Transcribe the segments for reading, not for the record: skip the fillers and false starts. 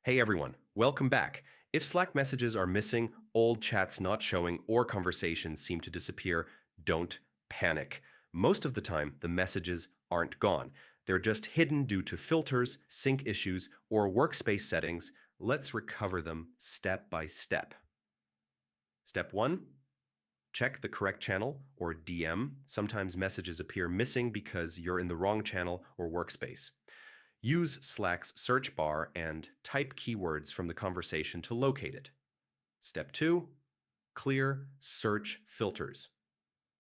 Hey everyone, welcome back. If Slack messages are missing, old chats not showing, or conversations seem to disappear, don't panic. Most of the time, the messages aren't gone. They're just hidden due to filters, sync issues, or workspace settings. Let's recover them step by step. Step 1. Check the correct channel or DM. Sometimes messages appear missing because you're in the wrong channel or workspace. Use Slack's search bar and type keywords from the conversation to locate it. Step 2. Clear search filters.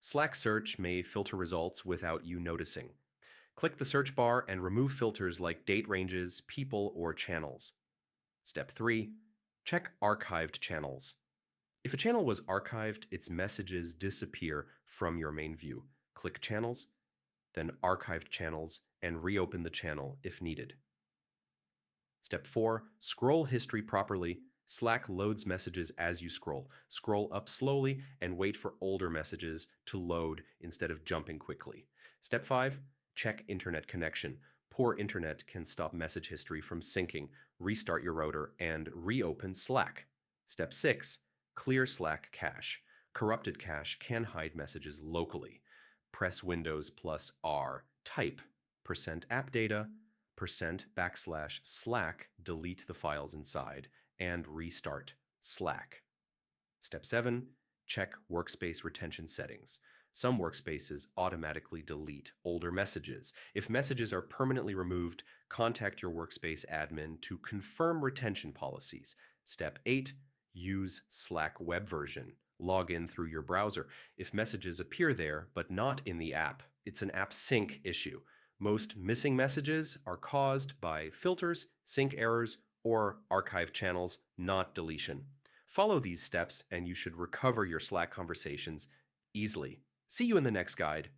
Slack search may filter results without you noticing. Click the search bar and remove filters like date ranges, people, or channels. Step 3. Check archived channels. If a channel was archived, its messages disappear from your main view. Click Channels, then Archived Channels, and reopen the channel if needed. Step 4. Scroll history properly. Slack loads messages as you scroll. Scroll up slowly and wait for older messages to load instead of jumping quickly. Step 5. Check internet connection. Poor internet can stop message history from syncing. Restart your router and reopen Slack. Step 6. Clear Slack cache. Corrupted cache can hide messages locally. Press Windows plus R. Type %appdata, %\slack, delete the files inside, and restart Slack. Step 7. Check workspace retention settings. Some workspaces automatically delete older messages. If messages are permanently removed, contact your workspace admin to confirm retention policies. Step 8. Use Slack web version. Log in through your browser. If messages appear there but not in the app, it's an app sync issue. Most missing messages are caused by filters, sync errors, or archive channels, not deletion. Follow these steps and you should recover your Slack conversations easily. See you in the next guide.